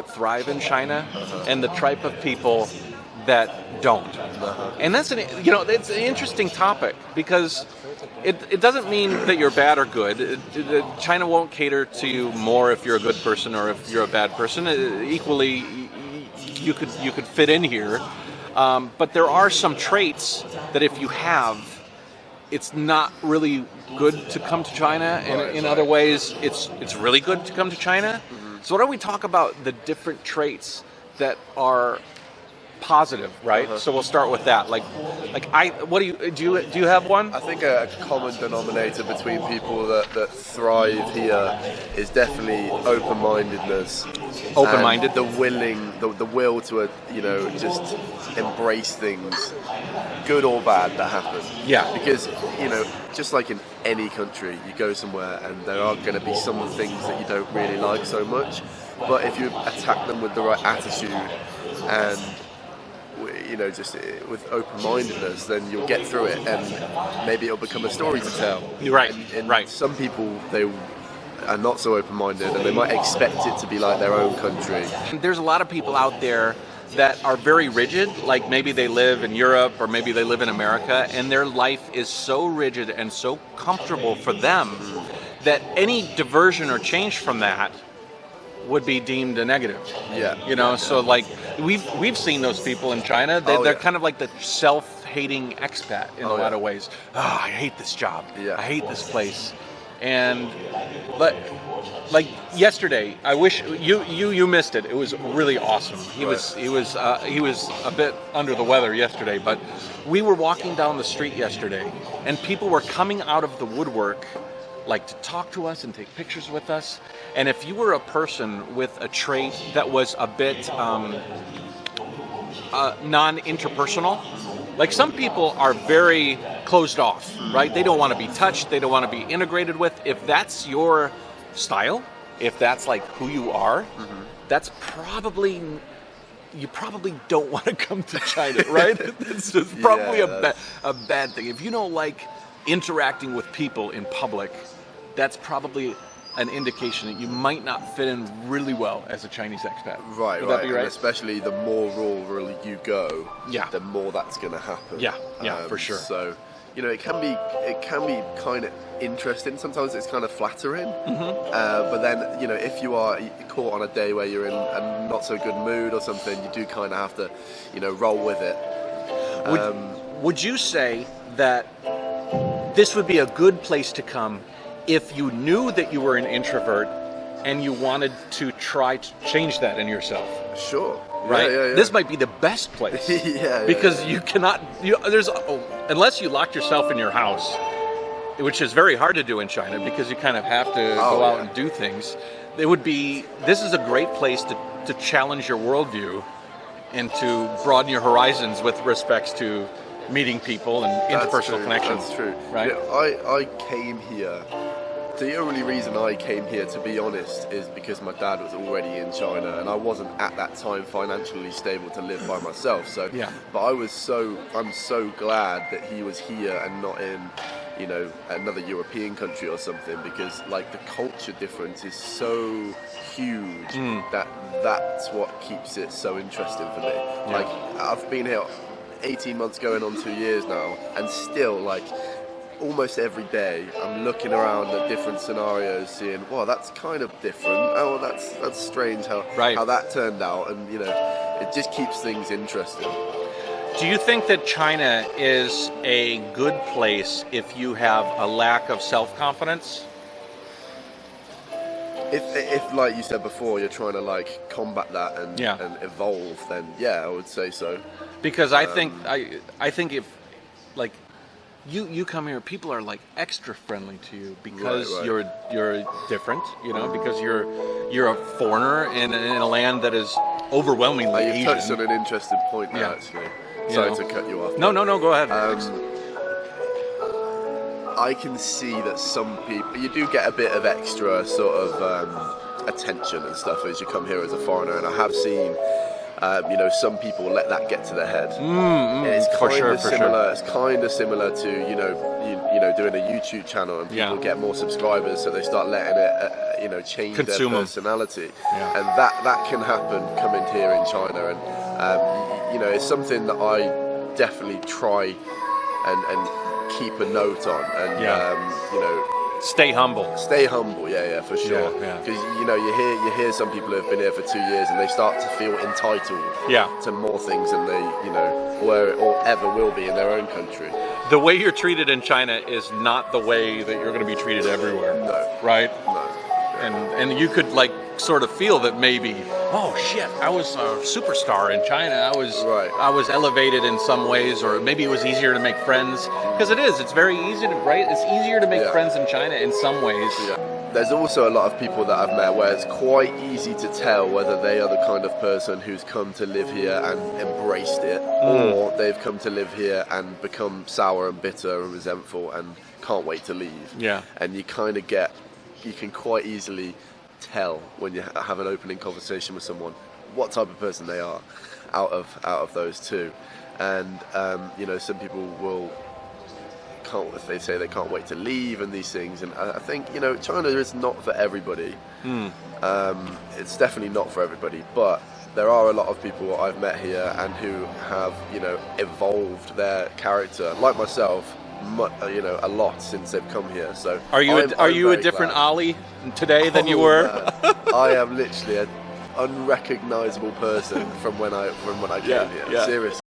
thrive in China and the type of people that don't. And that's it's an interesting topic because it doesn't mean that you're bad or good. China won't cater to you more if you're a good person or if you're a bad person. Equally, you could fit in here, but there are some traits that if you have, it's not really good to come to China, and in other ways, it's really good to come to China. So why don't we talk about the different traits that are positive, right? So we'll start with that. What do you have one? I think a common denominator between people that thrive here is definitely open-mindedness. Open-minded, the will to just embrace things, good or bad, that happen. Yeah. Because just like in any country, you go somewhere and there are going to be some things that you don't really like so much, but if you attack them with the right attitude and just with open-mindedness, then you'll get through it, and maybe it'll become a story to tell. You're right. And right. Some people, they are not so open-minded, and they might expect it to be like their own country. There's a lot of people out there that are very rigid, like maybe they live in Europe or maybe they live in America, and their life is so rigid and so comfortable for them that any diversion or change from that would be deemed a negative. Yeah. So like we've seen those people in China. They're kind of like the self-hating expat in a lot of ways. I hate this job. Yeah. I hate this place. But like yesterday, I wish you missed it. It was really awesome. He was a bit under the weather yesterday, but we were walking down the street yesterday, and people were coming out of the woodwork, like to talk to us and take pictures with us. And if you were a person with a trait that was a bit non-interpersonal, like some people are very closed off, right? They don't want to be touched. They don't want to be integrated with. If that's your style, if that's like who you are, that's probably, you probably don't want to come to China, right? It's just probably a bad thing. If you don't like interacting with people in public, that's probably an indication that you might not fit in really well as a Chinese expat. Right, Would that be right? And especially the more rural you go, the more that's going to happen. Yeah, for sure. So, it can be kind of interesting. Sometimes it's kind of flattering. But then, if you are caught on a day where you're in a not so good mood or something, you do kind of have to, roll with it. Would you say that this would be a good place to come if you knew that you were an introvert and you wanted to try to change that in yourself? Sure. Right? Yeah. This might be the best place. Because you cannot, unless you locked yourself in your house, which is very hard to do in China because you kind of have to go out and do things. This is a great place to challenge your worldview and to broaden your horizons with respects to meeting people and interpersonal connections. That's true. Right? I came here. The only reason I came here, to be honest, is because my dad was already in China, and I wasn't at that time financially stable to live by myself. So, but I'm so glad that he was here and not in, another European country or something, because like the culture difference is so huge that's what keeps it so interesting for me. Like I've been here 18 months going on 2 years now, and still like almost every day I'm looking around at different scenarios, seeing, wow, that's kind of different. Oh, well, that's strange how that turned out, and it just keeps things interesting. Do you think that China is a good place if you have a lack of self-confidence? If like you said before, you're trying to like combat that and evolve, then I would say so. Because I think if like you come here, people are like extra friendly to you because you're different, because you're a foreigner in a land that is overwhelmingly Asian. You've touched on an interesting point there, actually. Sorry to cut you off. No, go ahead. I can see that some people, you do get a bit of extra sort of attention and stuff as you come here as a foreigner, and I have seen some people let that get to their head. It's kind of similar. It's kind of similar to doing a YouTube channel, and people get more subscribers, so they start letting it change Consume 'em. their personality, Yeah. and that can happen coming here in China, and it's something that I definitely try and keep a note on, and Stay humble. stay humble. Yeah, for sure. Yeah. Because you hear some people who have been here for 2 years and they start to feel entitled Yeah. to more things than they were or ever will be in their own country. The way you're treated in China is not the way that you're going to be treated everywhere. No. Right? No. And you could like sort of feel that maybe, oh shit, I was a superstar in China. Right. I was elevated in some ways, or maybe it was easier to make friends, because it's very easy to, right? It's easier to make Yeah. friends in China in some ways. Yeah. There's also a lot of people that I've met where it's quite easy to tell whether they are the kind of person who's come to live here and embraced it, or they've come to live here and become sour and bitter and resentful and can't wait to leave. Yeah. And you can quite easily tell when you have an opening conversation with someone what type of person they are out of those two. And some people they say they can't wait to leave and these things, and I think China is not for everybody. It's definitely not for everybody, but there are a lot of people I've met here and who have evolved their character, like myself, a lot since they've come here. So Are you a very different glad. Ollie today than you Oh, were? man. I am literally an unrecognizable person from when I came here. Yeah. Seriously.